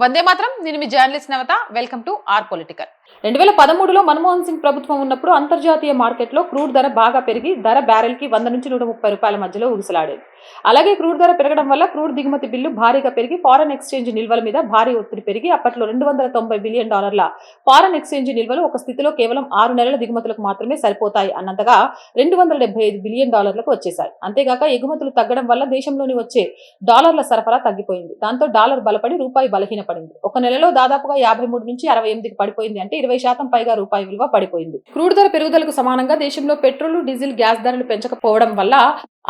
వందే మాత్రం. నేను మీ journalist Navata. Welcome to our political. 2013లో మన్మోహన్ సింగ్ ప్రభుత్వం ఉన్నప్పుడు అంతర్జాతీయ మార్కెట్లో క్రూడ్ ధర బాగా పెరిగి ధర బ్యారెల్ కి 100 నుంచి 130 రూపాయల మధ్యలో ఊగిసలాడేది. అలాగే క్రూడ్ ధర పెరగడం వల్ల క్రూడ్ దిగుమతి బిల్లు భారీగా పెరిగి ఫారెన్ ఎక్స్చేంజ్ నిల్వల మీద భారీ ఒత్తిడి పెరిగి అప్పట్లో $290 బిలియన్ ఫారెన్ ఎక్స్చేంజ్ నిల్వలు ఒక స్థితిలో కేవలం 6 నెలల దిగుమతులకు మాత్రమే సరిపోతాయి అన్నంతగా $275 బిలియన్ వచ్చేశాయి. అంతేగాక ఎగుమతులు తగ్గడం వల్ల దేశంలోని వచ్చే డాలర్ల సరఫరా తగ్గిపోయింది. దాంతో డాలర్ బలపడి రూపాయి బలహీనపడింది. ఒక నెలలో దాదాపుగా 53 నుంచి 68కి పడిపోయింది. అంటే 20% పైగా రూపాయి విలువ పడిపోయింది. క్రూడ్ ధర పెరుగుదలకు సమానంగా దేశంలో పెట్రోల్, డీజిల్, గ్యాస్ ధరలు పెంచకపోవడం వల్ల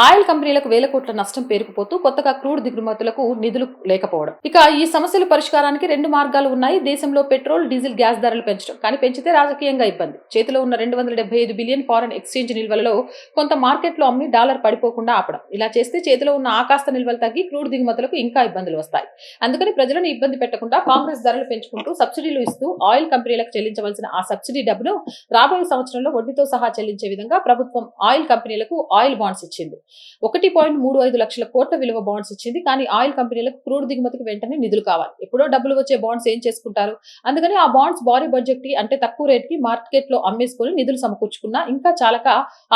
ఆయిల్ కంపెనీలకు వేల కోట్ల నష్టం పేరుకుపోతూ కొత్తగా క్రూడ్ దిగుమతులకు నిధులు లేకపోవడం. ఇక ఈ సమస్యల పరిష్కారానికి 2 మార్గాలు ఉన్నాయి. దేశంలో పెట్రోల్, డీజిల్, గ్యాస్ ధరలు పెంచడం. కానీ పెంచితే రాజకీయంగా ఇబ్బంది. చేతిలో ఉన్న 275 బిలియన్ ఫారెన్ ఎక్స్చేంజ్ నిల్వలలో కొంత మార్కెట్లో అమ్మి డాలర్ పడిపోకుండా ఆపడం. ఇలా చేస్తే చేతిలో ఉన్న ఆకాస్త నిల్వలు తగ్గి క్రూడ్ దిగుమతులకు ఇంకా ఇబ్బందులు వస్తాయి. అందుకని ప్రజలను ఇబ్బంది పెట్టకుండా కాంగ్రెస్ ధరలు పెంచుకుంటూ సబ్సిడీలు ఇస్తూ ఆయిల్ కంపెనీలకు చెల్లించవలసిన ఆ సబ్సిడీ డబ్బును రాబోయే సంవత్సరంలో వడ్డీతో సహా చెల్లించే విధంగా ప్రభుత్వం ఆయిల్ కంపెనీలకు ఆయిల్ బాండ్స్ ఇచ్చింది. 1.35 లక్షల కోట్ల విలువ బాండ్స్ ఇచ్చింది. కానీ ఆయిల్ కంపెనీలకు క్రూడ్ దిగుమతికి వెంటనే నిధులు కావాలి. ఎప్పుడో డబ్బులు వచ్చే బాండ్స్ ఏం చేసుకుంటారు? అందుకని ఆ బాండ్స్ భారీ బడ్జెట్ కి అంటే తక్కువ రేట్ కి మార్కెట్ లో అమ్మేసుకుని నిధులు సమకూర్చుకున్నా ఇంకా చాలక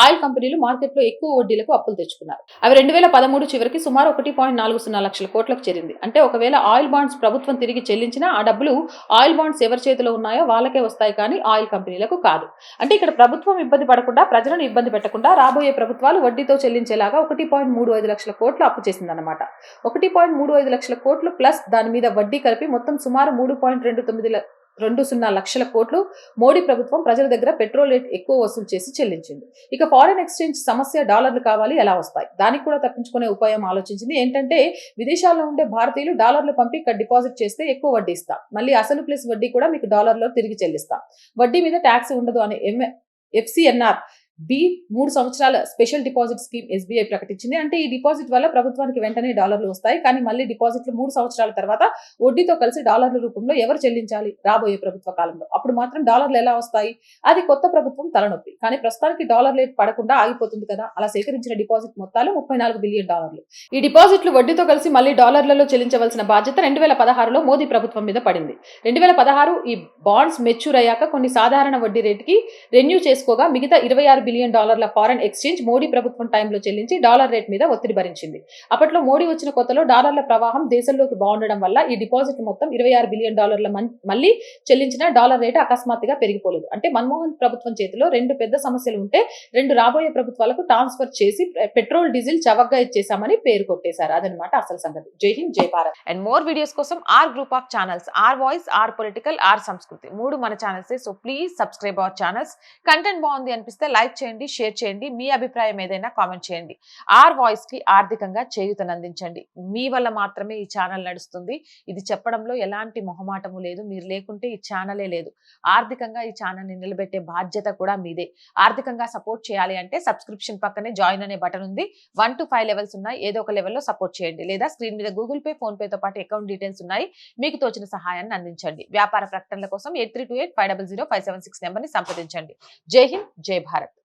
ఆయిల్ కంపెనీలు మార్కెట్ లో ఎక్కువ వడ్డీలకు అప్పులు తెచ్చుకున్నారు. అవి 2013 చివరికి సుమారు 1.40 లక్షల కోట్లకు చేరింది. అంటే ఒకవేళ ఆయిల్ బాండ్స్ ప్రభుత్వం తిరిగి చెల్లించినా ఆ డబ్బులు ఆయిల్ బాండ్స్ ఎవరి చేతిలో ఉన్నాయో వాళ్ళకే వస్తాయి, కానీ ఆయిల్ కంపెనీలకు కాదు. అంటే ఇక్కడ ప్రభుత్వం ఇబ్బంది పడకుండా, ప్రజలను ఇబ్బంది పెట్టకుండా రాబోయే ప్రభుత్వాలు వడ్డీతో చెల్లించేలాగా 1.35 లక్షల కోట్లు అప్పు చేసిందన్నమాట. 1.35 లక్షల కోట్లు ప్లస్ దాని మీద వడ్డీ కలిపి మొత్తం సుమారు 3.20 లక్షల కోట్లు మోడీ ప్రభుత్వం ప్రజల దగ్గర పెట్రోల్ రేట్ ఎక్కువ వసూలు చేసి చెల్లించింది. ఇక ఫారెన్ ఎక్స్చేంజ్ సమస్య, డాలర్లు కావాలి, ఎలా వస్తాయి? దానికి కూడా తప్పించుకునే ఉపాయం ఆలోచించింది. ఏంటంటే విదేశాల్లో ఉండే భారతీయులు డాలర్లు పంపి ఇక్కడ డిపాజిట్ చేస్తే ఎక్కువ వడ్డీ ఇస్తాం, మళ్ళీ అసలు ప్లస్ వడ్డీ కూడా మీకు డాలర్లో తిరిగి చెల్లిస్తాం, వడ్డీ మీద ట్యాక్స్ ఉండదు అనే FCNR బి 3 సంవత్సరాల స్పెషల్ డిపాజిట్ స్కీమ్ SBI ప్రకటించింది. అంటే ఈ డిపాజిట్ వల్ల ప్రభుత్వానికి వెంటనే డాలర్లు వస్తాయి, కానీ మళ్ళీ డిపాజిట్లు 3 సంవత్సరాల తర్వాత వడ్డీతో కలిసి డాలర్ల రూపంలో ఎవరు చెల్లించాలి రాబోయే ప్రభుత్వ కాలంలో? అప్పుడు మాత్రం డాలర్లు ఎలా వస్తాయి? అది కొత్త ప్రభుత్వం తలనొప్పి. కానీ ప్రస్తుతానికి డాలర్ రేట్ పడకుండా ఆగిపోతుంది కదా. అలా సేకరించిన డిపాజిట్ మొత్తాలు $34 బిలియన్. ఈ డిపాజిట్లు వడ్డీతో కలిసి మళ్ళీ డాలర్లలో చెల్లించవలసిన బాధ్యత 2016లో మోదీ ప్రభుత్వం మీద పడింది. 2016 ఈ బాండ్స్ మెచ్యూర్ అయ్యాక కొన్ని సాధారణ వడ్డీ రేటుకి రెన్యూ చేసుకోగా మిగతా $26 బిలియన్ ఫారెన్ ఎక్స్చేంజ్ మోడీ ప్రభుత్వం టైంలో చెల్లించి డాలర్ రేట్ మీద ఒత్తిడి భరించింది. అప్పట్లో మోడీ వచ్చిన కొత్తలో డాలర్ల ప్రవాహం దేశంలోకి బాగుండడం వల్ల ఈ డిపాజిట్ మొత్తం $26 బిలియన్ మళ్ళీ చెల్లించిన డాలర్ రేటు అకస్మాత్తుగా పెరిగిపోలేదు. అంటే మన్మోహన్ ప్రభుత్వం చేతిలో 2 పెద్ద సమస్యలు ఉంటే 2 రాబోయే ప్రభుత్వాలకు ట్రాన్స్ఫర్ చేసి పెట్రోల్, డీజిల్ చవకగా ఇచ్చేసామని పేరు కొట్టేశారు. అదనమాట అసలు సంగతి. జై హింద్, జై భారత్. అండ్ మోర్ వీడియోస్ కోసం our group of channels, our voice, our political, our సంస్కృతి 3 మన channels. So please subscribe our channels. Content బాగుంది అనిపిస్తే లైక్ చేయండి, షేర్ చేయండి, మీ అభిప్రాయం ఏదైనా కామెంట్ చేయండి. ఆర్ వాయిస్ కి ఆర్థికంగా చేయూతనందించండి. మీ వల్ల మాత్రమే ఈ ఛానల్ నడుస్తుంది. ఇది చెప్పడంలో ఎలాంటి మొహమాటము లేదు. మీరు లేకుంటే ఈ ఛానలే లేదు. ఆర్థికంగా ఈ ఛానల్ ని నిలబెట్టే బాధ్యత కూడా మీదే. ఆర్థికంగా సపోర్ట్ చేయాలి అంటే సబ్స్క్రిప్షన్ పక్కనే జాయిన్ అనే బటన్ ఉంది. 1 to 5 లెవెల్స్ ఉన్నాయి. ఏదో ఒక లెవెల్లో సపోర్ట్ చేయండి. లేదా స్క్రీన్ మీద గూగుల్ పే, ఫోన్ పే తో పాటు అకౌంట్ డీటెయిల్స్ ఉన్నాయి. మీకు తోచిన సహాయాన్ని అందించండి. వ్యాపార ప్రకటనల కోసం 8328500576 నెంబర్ని సంప్రదించండి. జై హింద్, జై భారత్.